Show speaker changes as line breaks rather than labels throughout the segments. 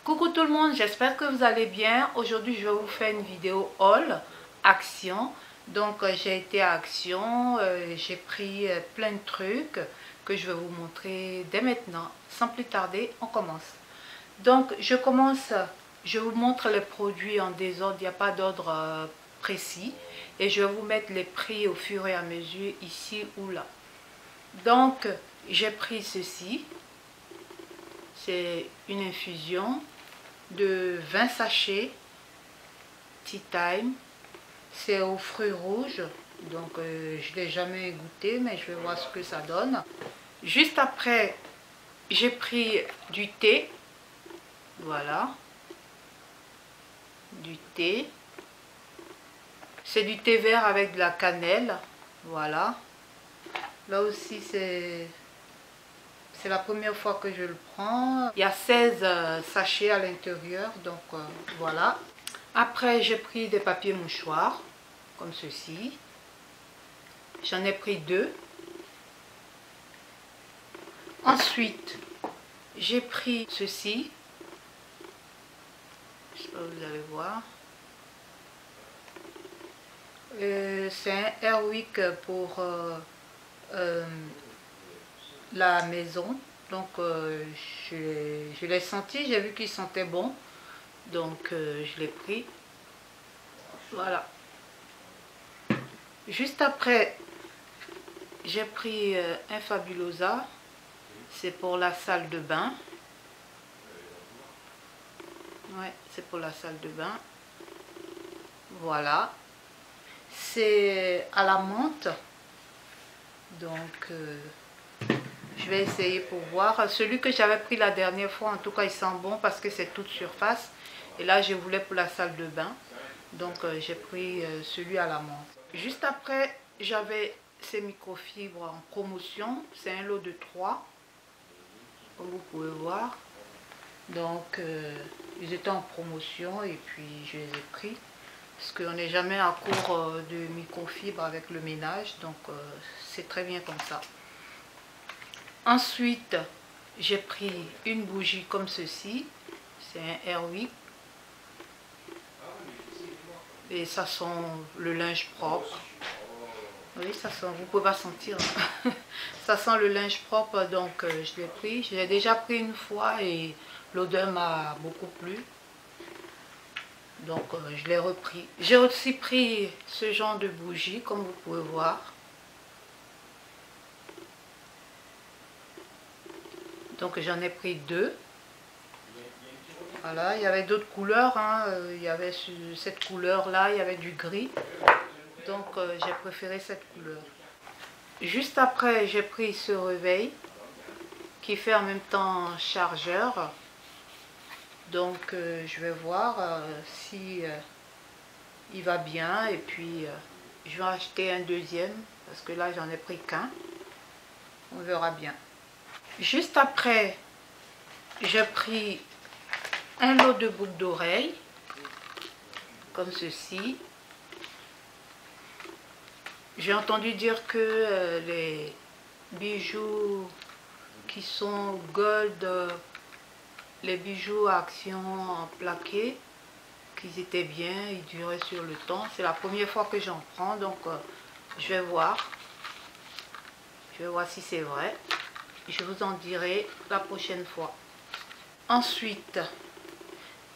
Coucou tout le monde, j'espère que vous allez bien. Aujourd'hui je vais vous faire une vidéo haul Action. Donc j'ai été à Action, j'ai pris plein de trucs que je vais vous montrer dès maintenant. Sans plus tarder, on commence. Donc je vous montre les produits en désordre, il n'y a pas d'ordre précis. Et je vais vous mettre les prix au fur et à mesure ici ou là. Donc j'ai pris ceci. C'est une infusion de 20 sachets Tea Time. C'est aux fruits rouges. Donc je ne l'ai jamais goûté, mais je vais voir ce que ça donne. Juste après, j'ai pris du thé. Voilà. Du thé. C'est du thé vert avec de la cannelle. Voilà. Là aussi, c'est la première fois que je le prends. Il y a 16 sachets à l'intérieur. Donc voilà. Après, j'ai pris des papiers mouchoirs. Comme ceci. J'en ai pris 2. Ensuite, j'ai pris ceci. Je sais pas si vous allez voir. C'est un Airwick pour la maison. Donc je l'ai senti, j'ai vu qu'il sentait bon. Donc je l'ai pris. Voilà. Juste après, j'ai pris un Fabulosa. C'est pour la salle de bain. Ouais, c'est pour la salle de bain. Voilà. C'est à la menthe. Donc je vais essayer pour voir. Celui que j'avais pris la dernière fois, en tout cas il sent bon parce que c'est toute surface. Et là je voulais pour la salle de bain. Donc j'ai pris celui à la menthe. Juste après, j'avais ces microfibres en promotion. C'est un lot de 3. Comme vous pouvez voir. Donc ils étaient en promotion et puis je les ai pris. Parce qu'on n'est jamais à court de microfibres avec le ménage. Donc c'est très bien comme ça. Ensuite, j'ai pris une bougie comme ceci. C'est un Airwick. Et ça sent le linge propre. Oui, ça sent, vous pouvez pas sentir. Ça sent le linge propre, donc je l'ai pris. Je l'ai déjà pris une fois et l'odeur m'a beaucoup plu. Donc je l'ai repris. J'ai aussi pris ce genre de bougie, comme vous pouvez voir. Donc j'en ai pris 2. Voilà, il y avait d'autres couleurs, hein. Il y avait cette couleur là, il y avait du gris. Donc j'ai préféré cette couleur. Juste après, j'ai pris ce réveil qui fait en même temps chargeur. Donc je vais voir si il va bien et puis je vais acheter un deuxième parce que là j'en ai pris qu'un. On verra bien. Juste après, j'ai pris un lot de boucles d'oreilles comme ceci. J'ai entendu dire que les bijoux qui sont gold, les bijoux à Action en plaqué, qu'ils étaient bien, ils duraient sur le temps. C'est la première fois que j'en prends, donc je vais voir. Je vais voir si c'est vrai. Je vous en dirai la prochaine fois. Ensuite,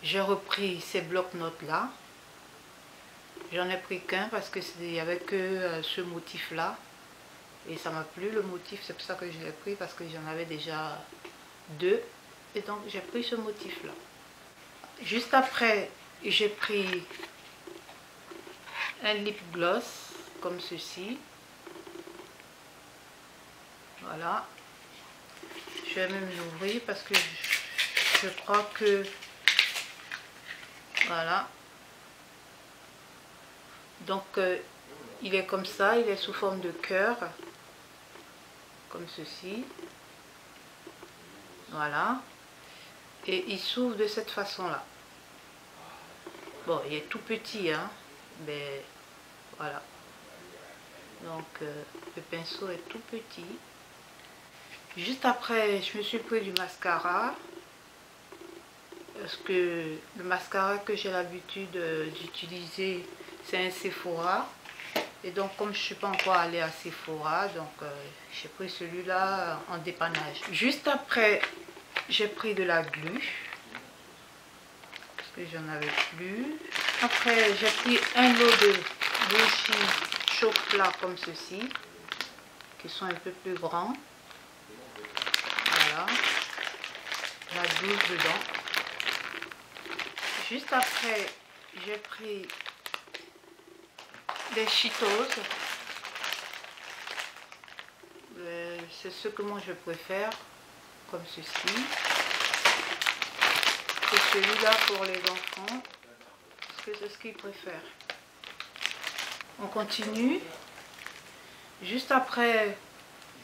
j'ai repris ces blocs-notes là. J'en ai pris qu'un parce qu'il n'y avait que ce motif là. Et ça m'a plu le motif, c'est pour ça que je l'ai pris parce que j'en avais déjà 2. Et donc j'ai pris ce motif là. Juste après, j'ai pris un lip gloss comme ceci. Voilà. Je vais même l'ouvrir parce que je crois que... Voilà. Donc il est comme ça, il est sous forme de cœur. Comme ceci. Voilà. Et il s'ouvre de cette façon là. Bon, il est tout petit, hein. Mais voilà. Donc le pinceau est tout petit. Juste après, je me suis pris du mascara. parce que le mascara que j'ai l'habitude d'utiliser, c'est un Sephora. Et donc comme je ne suis pas encore allée à Sephora, donc j'ai pris celui-là en dépannage. Juste après, j'ai pris de la glu, parce que j'en avais plus. Après, j'ai pris un lot de bougies chaud plat comme ceci, qui sont un peu plus grands. Voilà, la 12 dedans. Juste après, j'ai pris des Cheetos. C'est ce que moi je préfère, comme ceci. C'est celui-là pour les enfants, parce que c'est ce qu'ils préfèrent. On continue. Juste après,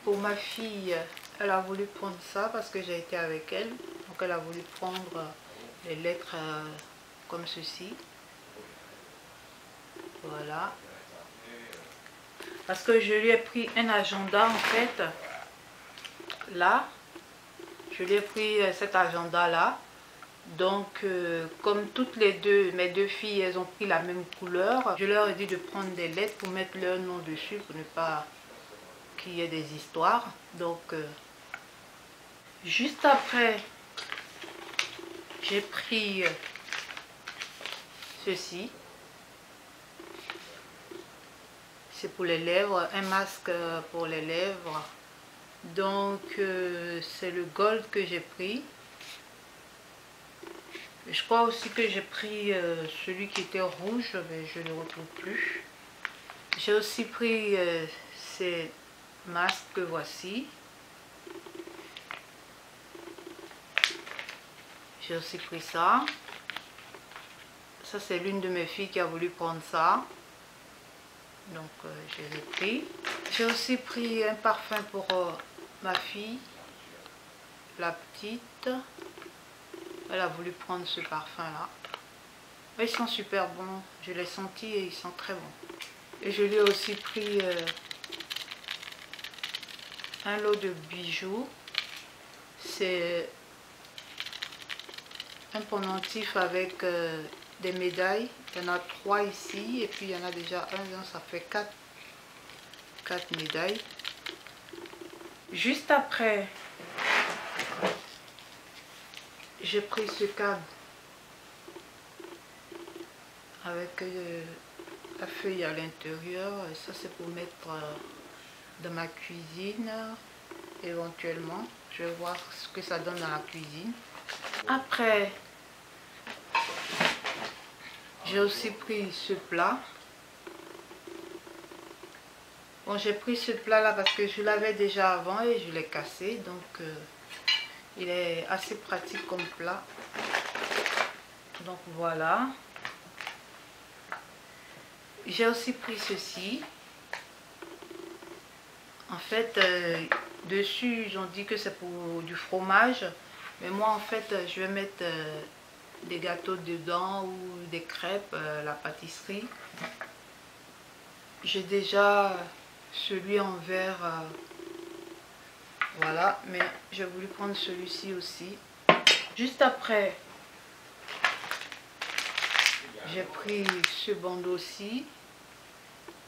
pour ma fille, elle a voulu prendre ça parce que j'ai été avec elle. Donc elle a voulu prendre les lettres comme ceci. Voilà. Parce que je lui ai pris un agenda en fait. Là. Je lui ai pris cet agenda là. Donc comme toutes les deux, mes deux filles, elles ont pris la même couleur. Je leur ai dit de prendre des lettres pour mettre leur nom dessus. Pour ne pas qu'il y ait des histoires. Donc juste après, j'ai pris ceci. C'est pour les lèvres, un masque pour les lèvres. Donc c'est le gold que j'ai pris. Je crois aussi que j'ai pris celui qui était rouge, mais je ne le retrouve plus. J'ai aussi pris ces masques que voici. J'ai aussi pris ça. Ça c'est l'une de mes filles qui a voulu prendre ça. Donc je l'ai pris. J'ai aussi pris un parfum pour ma fille, la petite. Elle a voulu prendre ce parfum là. Ils sont super bons. Je l'ai senti et ils sont très bons. Et je lui ai aussi pris un lot de bijoux. C'est un pendentif avec des médailles. Il y en a 3 ici et puis il y en a déjà un, donc ça fait 4 médailles. Juste après, j'ai pris ce cadre avec la feuille à l'intérieur. Et ça c'est pour mettre dans ma cuisine éventuellement. Je vais voir ce que ça donne dans la cuisine. Après, j'ai aussi pris ce plat. Bon, j'ai pris ce plat là parce que je l'avais déjà avant et je l'ai cassé. Donc, il est assez pratique comme plat. Donc, voilà. J'ai aussi pris ceci. En fait, dessus, ils ont dit que c'est pour du fromage. Mais moi, en fait, je vais mettre des gâteaux dedans ou des crêpes, la pâtisserie. J'ai déjà celui en verre, voilà, mais j'ai voulu prendre celui-ci aussi. Juste après, j'ai pris ce bandeau-ci.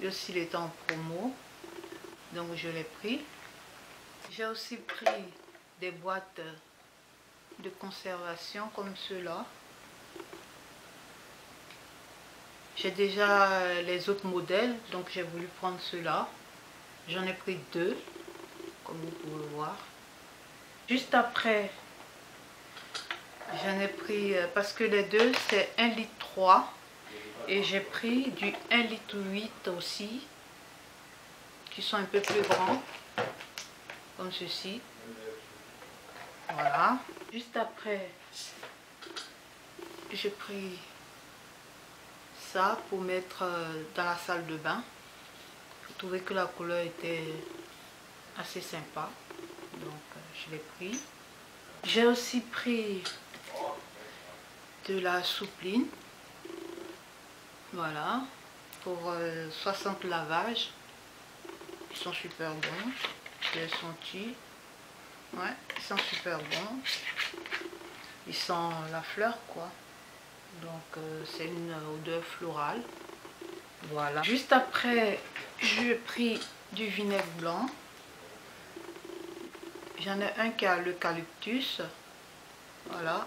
Lui aussi, il était en promo, donc je l'ai pris. J'ai aussi pris des boîtes de conservation comme ceux-là. J'ai déjà les autres modèles, donc j'ai voulu prendre ceux-là. J'en ai pris 2, comme vous pouvez voir. Juste après, j'en ai pris, parce que les deux, c'est 1,3 litre. Et j'ai pris du 1,8 litre aussi, qui sont un peu plus grands, comme ceci. Voilà. Juste après, j'ai pris ça pour mettre dans la salle de bain. Je trouvais que la couleur était assez sympa, donc je l'ai pris. J'ai aussi pris de la soupline, voilà, pour 60 lavages. Ils sont super bons, je les ai sentis. Ouais, ils sont super bons. il sent la fleur quoi. Donc c'est une odeur florale. Voilà. Juste après, j'ai pris du vinaigre blanc. J'en ai un qui a l'eucalyptus. Voilà.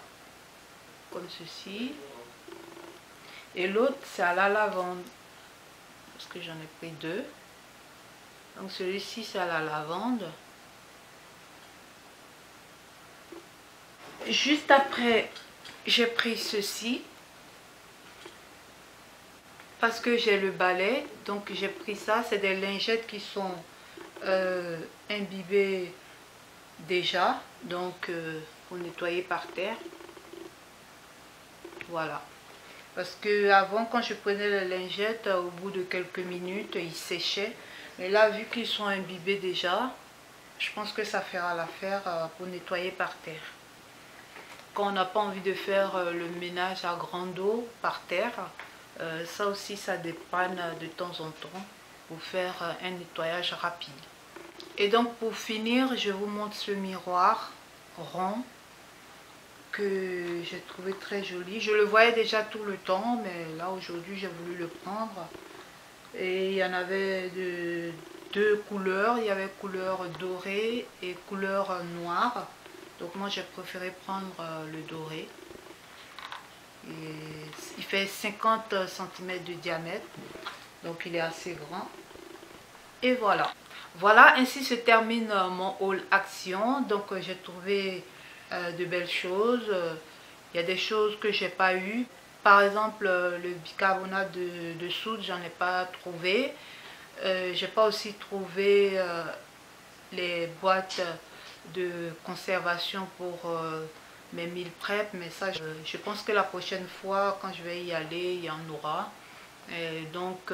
Comme ceci. Et l'autre, c'est à la lavande. Parce que j'en ai pris deux. Donc celui-ci, c'est à la lavande. Juste après, j'ai pris ceci. Parce que j'ai le balai, donc j'ai pris ça. C'est des lingettes qui sont imbibées déjà. Donc pour nettoyer par terre. Voilà. Parce que avant, quand je prenais les lingettes, au bout de quelques minutes, ils séchaient. Mais là, vu qu'ils sont imbibés déjà, je pense que ça fera l'affaire pour nettoyer par terre. Quand on n'a pas envie de faire le ménage à grande eau par terre, ça aussi, ça dépanne de temps en temps pour faire un nettoyage rapide. Et donc, pour finir, je vous montre ce miroir rond que j'ai trouvé très joli. Je le voyais déjà tout le temps, mais là, aujourd'hui, j'ai voulu le prendre. Et il y en avait de deux couleurs. Il y avait couleur dorée et couleur noire. Donc moi, j'ai préféré prendre le doré. Et il fait 50 cm de diamètre, donc il est assez grand. Et voilà. Voilà, ainsi se termine mon haul action. Donc j'ai trouvé de belles choses. Il y a des choses que j'ai pas eu. Par exemple, le bicarbonate de soude, j'en ai pas trouvé. J'ai pas aussi trouvé les boîtes de conservation pour mes meal prep, mais ça je pense que la prochaine fois quand je vais y aller il y en aura. Et donc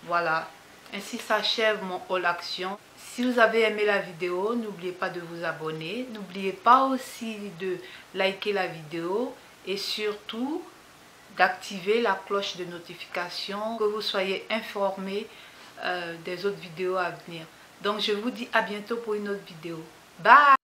voilà, ainsi s'achève mon haul action. Si vous avez aimé la vidéo, n'oubliez pas de vous abonner, n'oubliez pas aussi de liker la vidéo et surtout d'activer la cloche de notification, que vous soyez informés des autres vidéos à venir. Donc je vous dis à bientôt pour une autre vidéo. Bye!